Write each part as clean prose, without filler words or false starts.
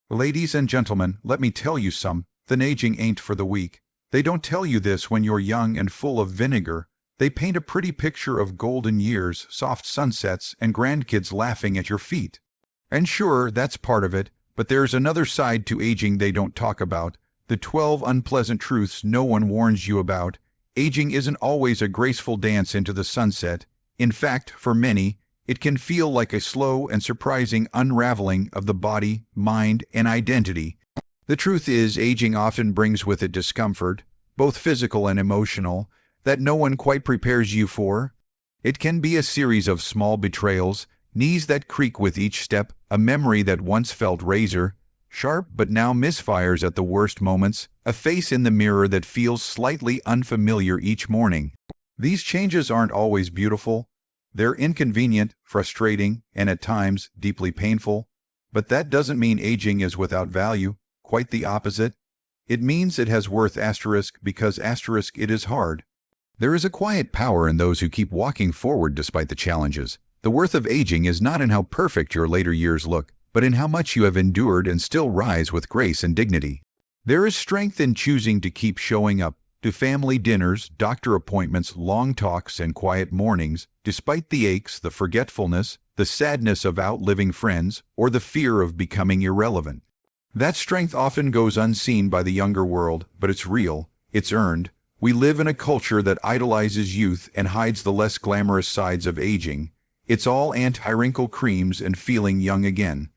Ladies and gentlemen, let me tell you something aging ain't for the weak. They don't tell you this when you're young and full of vinegar. They paint a pretty picture of golden years, soft sunsets, and grandkids laughing at your feet. And sure, that's part of it, but there's another side to aging they don't talk about. The 12 unpleasant truths no one warns you about. Aging isn't always a graceful dance into the sunset. In fact, for many, it can feel like a slow and surprising unraveling of the body, mind, and identity. The truth is, aging often brings with it discomfort, both physical and emotional, that no one quite prepares you for. It can be a series of small betrayals, knees that creak with each step, a memory that once felt razor sharp but now misfires at the worst moments, a face in the mirror that feels slightly unfamiliar each morning. These changes aren't always beautiful. They're inconvenient, frustrating, and at times deeply painful. But that doesn't mean aging is without value. Quite the opposite. It means it has worth because it is hard. There is a quiet power in those who keep walking forward despite the challenges. The worth of aging is not in how perfect your later years look, but in how much you have endured and still rise with grace and dignity. There is strength in choosing to keep showing up to family dinners, doctor appointments, long talks, and quiet mornings, despite the aches, the forgetfulness, the sadness of outliving friends, or the fear of becoming irrelevant. That strength often goes unseen by the younger world, but it's real, it's earned. We live in a culture that idolizes youth and hides the less glamorous sides of aging. It's all anti-wrinkle creams and feeling young again.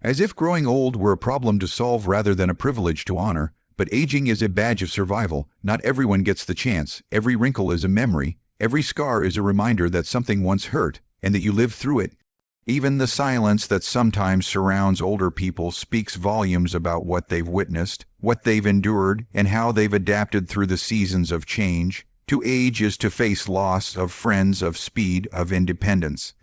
As if growing old were a problem to solve rather than a privilege to honor. But aging is a badge of survival. Not everyone gets the chance. Every wrinkle is a memory. Every scar is a reminder that something once hurt, and that you lived through it. Even the silence that sometimes surrounds older people speaks volumes about what they've witnessed, what they've endured, and how they've adapted through the seasons of change. To age is to face loss of friends, of speed, of independence.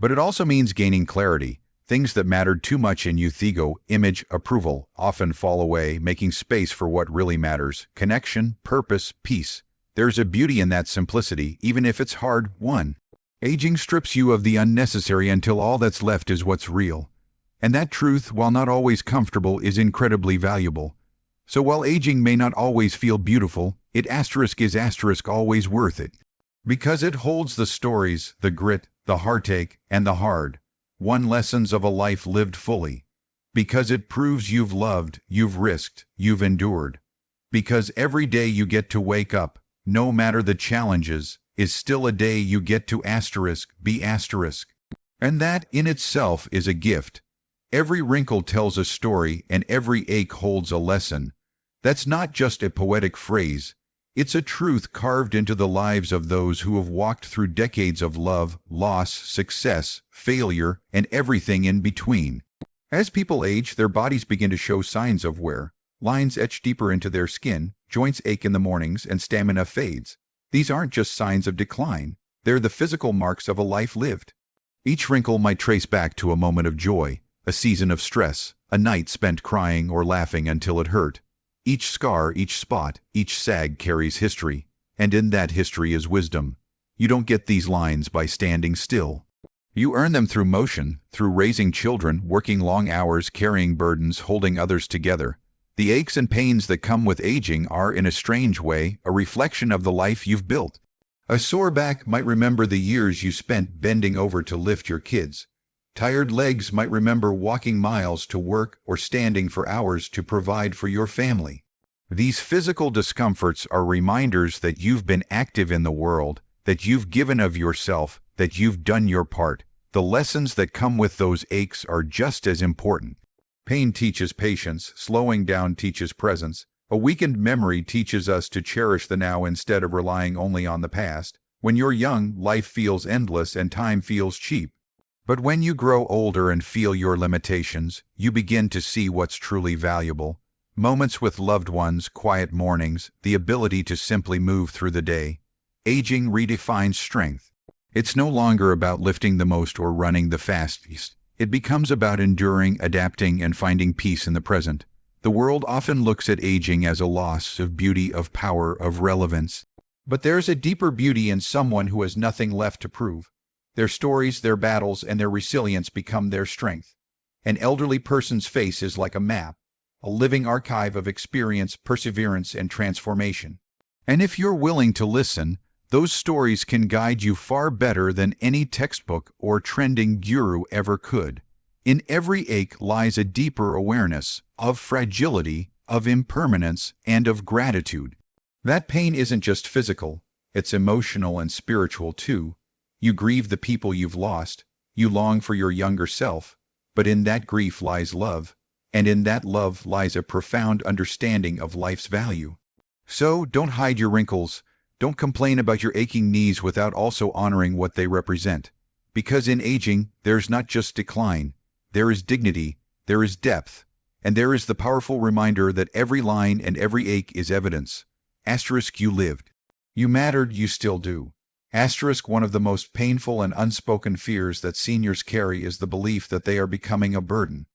But it also means gaining clarity. Things that mattered too much in youth, ego, image, approval, often fall away, making space for what really matters: connection, purpose, peace. There's a beauty in that simplicity, even if it's hard won. Aging strips you of the unnecessary until all that's left is what's real. And that truth, while not always comfortable, is incredibly valuable. So while aging may not always feel beautiful, it is always worth it. Because it holds the stories, the grit, the heartache, and the hard won lessons of a life lived fully. Because it proves you've loved, you've risked, you've endured. Because every day you get to wake up, no matter the challenges, is still a day you get to be asterisk. And that in itself is a gift. Every wrinkle tells a story and every ache holds a lesson. That's not just a poetic phrase. It's a truth carved into the lives of those who have walked through decades of love, loss, success, failure, and everything in between. As people age, their bodies begin to show signs of wear. Lines etch deeper into their skin, joints ache in the mornings, and stamina fades. These aren't just signs of decline. They're the physical marks of a life lived. Each wrinkle might trace back to a moment of joy, a season of stress, a night spent crying or laughing until it hurt. Each scar, each spot, each sag carries history, and in that history is wisdom. You don't get these lines by standing still. You earn them through motion, through raising children, working long hours, carrying burdens, holding others together. The aches and pains that come with aging are, in a strange way, a reflection of the life you've built. A sore back might remember the years you spent bending over to lift your kids. Tired legs might remember walking miles to work or standing for hours to provide for your family. These physical discomforts are reminders that you've been active in the world, that you've given of yourself, that you've done your part. The lessons that come with those aches are just as important. Pain teaches patience, slowing down teaches presence. A weakened memory teaches us to cherish the now instead of relying only on the past. When you're young, life feels endless and time feels cheap. But when you grow older and feel your limitations, you begin to see what's truly valuable. Moments with loved ones, quiet mornings, the ability to simply move through the day. Aging redefines strength. It's no longer about lifting the most or running the fastest. It becomes about enduring, adapting, and finding peace in the present. The world often looks at aging as a loss of beauty, of power, of relevance. But there's a deeper beauty in someone who has nothing left to prove. Their stories, their battles, and their resilience become their strength. An elderly person's face is like a map, a living archive of experience, perseverance, and transformation. And if you're willing to listen, those stories can guide you far better than any textbook or trending guru ever could. In every ache lies a deeper awareness of fragility, of impermanence, and of gratitude. That pain isn't just physical, it's emotional and spiritual too. You grieve the people you've lost, you long for your younger self, but in that grief lies love, and in that love lies a profound understanding of life's value. So don't hide your wrinkles, don't complain about your aching knees without also honoring what they represent. Because in aging, there's not just decline, there is dignity, there is depth, and there is the powerful reminder that every line and every ache is evidence. Asterisk, you lived. You mattered, you still do. Asterisk, one of the most painful and unspoken fears that seniors carry is the belief that they are becoming a burden.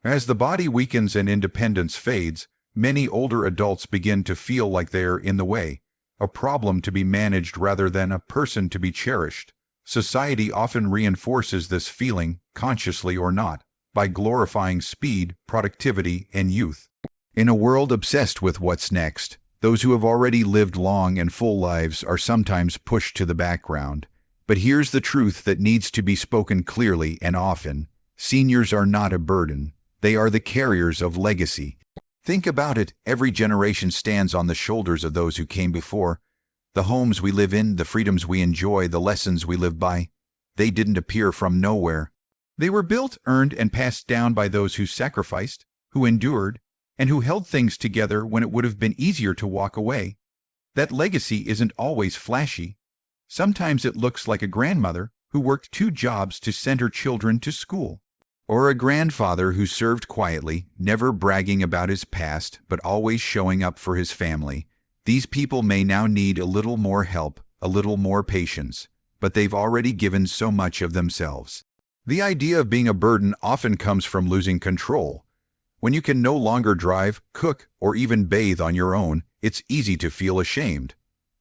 As the body weakens and independence fades, many older adults begin to feel like they're in the way, a problem to be managed rather than a person to be cherished. Society often reinforces this feeling, consciously or not, by glorifying speed, productivity, and youth. In a world obsessed with what's next, those who have already lived long and full lives are sometimes pushed to the background. But here's the truth that needs to be spoken clearly and often. Seniors are not a burden. They are the carriers of legacy. Think about it, every generation stands on the shoulders of those who came before. The homes we live in, the freedoms we enjoy, the lessons we live by, they didn't appear from nowhere. They were built, earned, and passed down by those who sacrificed, who endured, and who held things together when it would have been easier to walk away. That legacy isn't always flashy. Sometimes it looks like a grandmother who worked 2 jobs to send her children to school, or a grandfather who served quietly, never bragging about his past but always showing up for his family. These people may now need a little more help, a little more patience, but they've already given so much of themselves. The idea of being a burden often comes from losing control. When you can no longer drive, cook, or even bathe on your own, it's easy to feel ashamed.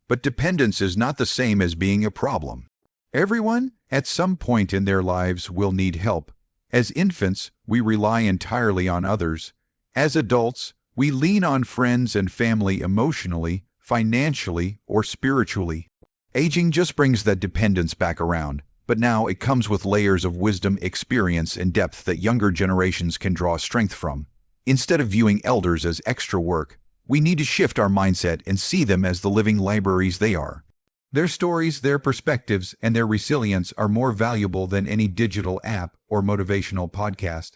But dependence is not the same as being a problem. Everyone, at some point in their lives, will need help. As infants, we rely entirely on others. As adults, we lean on friends and family emotionally, financially, or spiritually. Aging just brings that dependence back around, but now it comes with layers of wisdom, experience, and depth that younger generations can draw strength from. Instead of viewing elders as extra work, we need to shift our mindset and see them as the living libraries they are. Their stories, their perspectives, and their resilience are more valuable than any digital app or motivational podcast.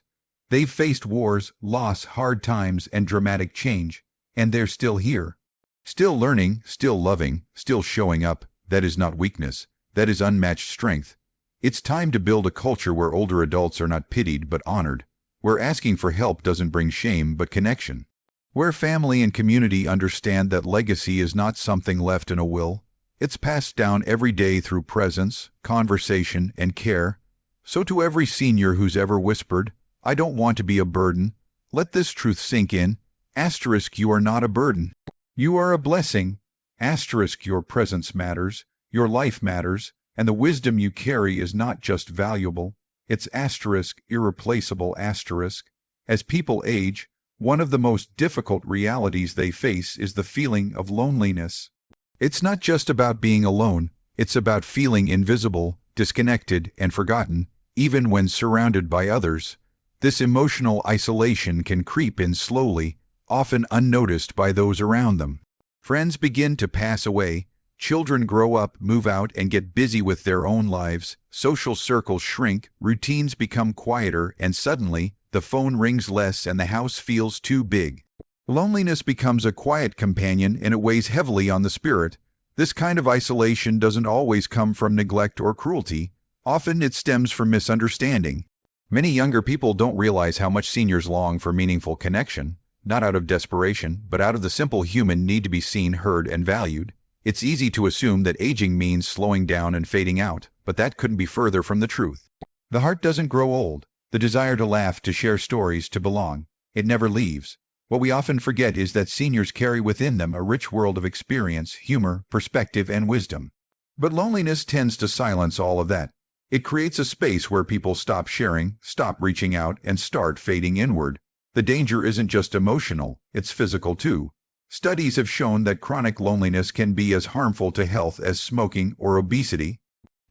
They've faced wars, loss, hard times, and dramatic change, and they're still here. Still learning, still loving, still showing up. That is not weakness. That is unmatched strength. It's time to build a culture where older adults are not pitied but honored, where asking for help doesn't bring shame but connection, where family and community understand that legacy is not something left in a will. It's passed down every day through presence, conversation, and care. So to every senior who's ever whispered, "I don't want to be a burden," let this truth sink in. Asterisk, you are not a burden. You are a blessing. Asterisk, your presence matters, your life matters, and the wisdom you carry is not just valuable, it's asterisk, irreplaceable asterisk. As people age, one of the most difficult realities they face is the feeling of loneliness. It's not just about being alone, it's about feeling invisible, disconnected, and forgotten, even when surrounded by others. This emotional isolation can creep in slowly, often unnoticed by those around them. Friends begin to pass away, children grow up, move out, and get busy with their own lives, social circles shrink, routines become quieter, and suddenly, the phone rings less and the house feels too big. Loneliness becomes a quiet companion and it weighs heavily on the spirit. This kind of isolation doesn't always come from neglect or cruelty. Often it stems from misunderstanding. Many younger people don't realize how much seniors long for meaningful connection, not out of desperation, but out of the simple human need to be seen, heard, and valued. It's easy to assume that aging means slowing down and fading out, but that couldn't be further from the truth. The heart doesn't grow old. The desire to laugh, to share stories, to belong, it never leaves. What we often forget is that seniors carry within them a rich world of experience, humor, perspective, and wisdom. But loneliness tends to silence all of that. It creates a space where people stop sharing, stop reaching out, and start fading inward. The danger isn't just emotional, it's physical too. Studies have shown that chronic loneliness can be as harmful to health as smoking or obesity.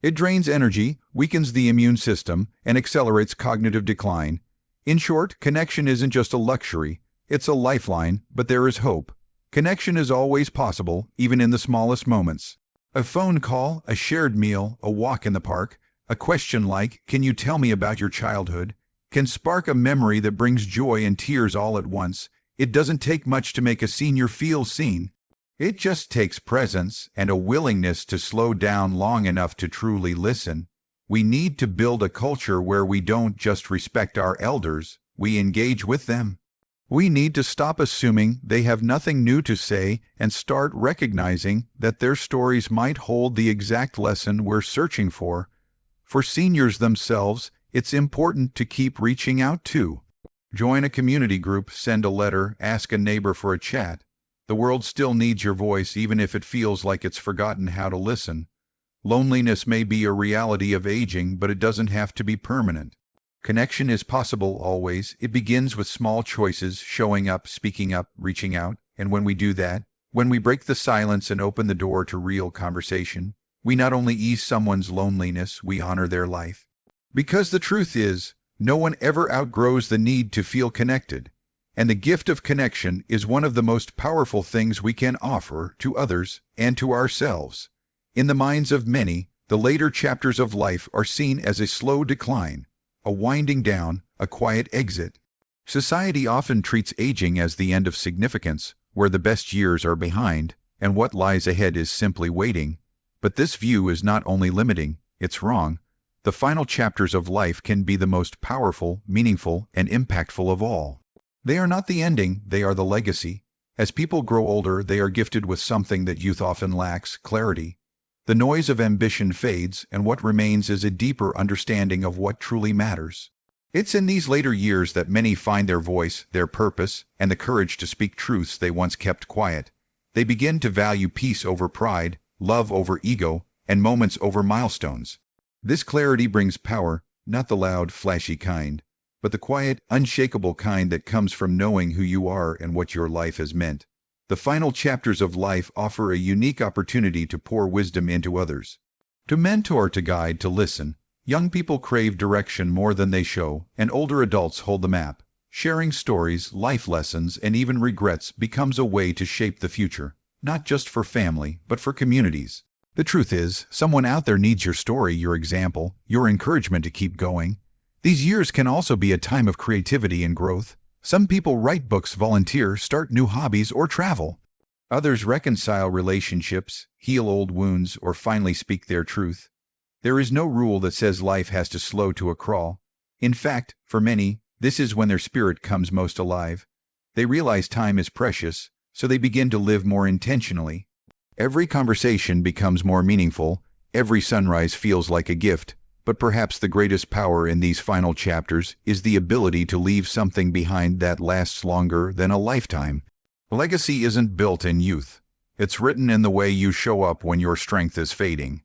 It drains energy, weakens the immune system, and accelerates cognitive decline. In short, connection isn't just a luxury, it's a lifeline, but there is hope. Connection is always possible, even in the smallest moments. A phone call, a shared meal, a walk in the park, a question like, "Can you tell me about your childhood?" can spark a memory that brings joy and tears all at once. It doesn't take much to make a senior feel seen. It just takes presence and a willingness to slow down long enough to truly listen. We need to build a culture where we don't just respect our elders, we engage with them. We need to stop assuming they have nothing new to say and start recognizing that their stories might hold the exact lesson we're searching for. For seniors themselves, it's important to keep reaching out too. Join a community group, send a letter, ask a neighbor for a chat. The world still needs your voice even if it feels like it's forgotten how to listen. Loneliness may be a reality of aging, but it doesn't have to be permanent. Connection is possible always. It begins with small choices, showing up, speaking up, reaching out. And when we do that, when we break the silence and open the door to real conversation, we not only ease someone's loneliness, we honor their life. Because the truth is, no one ever outgrows the need to feel connected, and the gift of connection is one of the most powerful things we can offer to others and to ourselves. In the minds of many, the later chapters of life are seen as a slow decline, a winding down, a quiet exit. Society often treats aging as the end of significance, where the best years are behind, and what lies ahead is simply waiting. But this view is not only limiting, it's wrong. The final chapters of life can be the most powerful, meaningful, and impactful of all. They are not the ending, they are the legacy. As people grow older, they are gifted with something that youth often lacks: clarity. The noise of ambition fades, and what remains is a deeper understanding of what truly matters. It's in these later years that many find their voice, their purpose, and the courage to speak truths they once kept quiet. They begin to value peace over pride, love over ego, and moments over milestones. This clarity brings power, not the loud, flashy kind, but the quiet, unshakable kind that comes from knowing who you are and what your life has meant. The final chapters of life offer a unique opportunity to pour wisdom into others. To mentor, to guide, to listen. Young people crave direction more than they show, and older adults hold the map. Sharing stories, life lessons, and even regrets becomes a way to shape the future, not just for family, but for communities. The truth is, someone out there needs your story, your example, your encouragement to keep going. These years can also be a time of creativity and growth. Some people write books, volunteer, start new hobbies, or travel. Others reconcile relationships, heal old wounds, or finally speak their truth. There is no rule that says life has to slow to a crawl. In fact, for many, this is when their spirit comes most alive. They realize time is precious, so they begin to live more intentionally. Every conversation becomes more meaningful, every sunrise feels like a gift, but perhaps the greatest power in these final chapters is the ability to leave something behind that lasts longer than a lifetime. Legacy isn't built in youth. It's written in the way you show up when your strength is fading.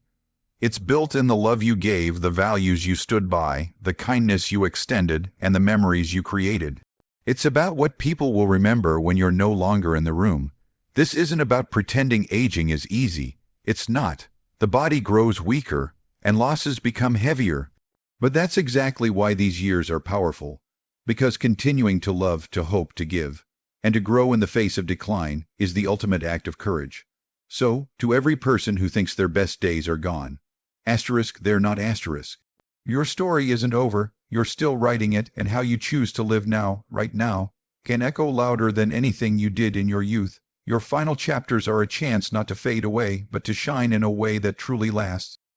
It's built in the love you gave, the values you stood by, the kindness you extended, and the memories you created. It's about what people will remember when you're no longer in the room. This isn't about pretending aging is easy. It's not. The body grows weaker, and losses become heavier. But that's exactly why these years are powerful. Because continuing to love, to hope, to give, and to grow in the face of decline is the ultimate act of courage. So, to every person who thinks their best days are gone, they're not asterisk. Your story isn't over, you're still writing it, and how you choose to live now, right now, can echo louder than anything you did in your youth. Your final chapters are a chance not to fade away, but to shine in a way that truly lasts.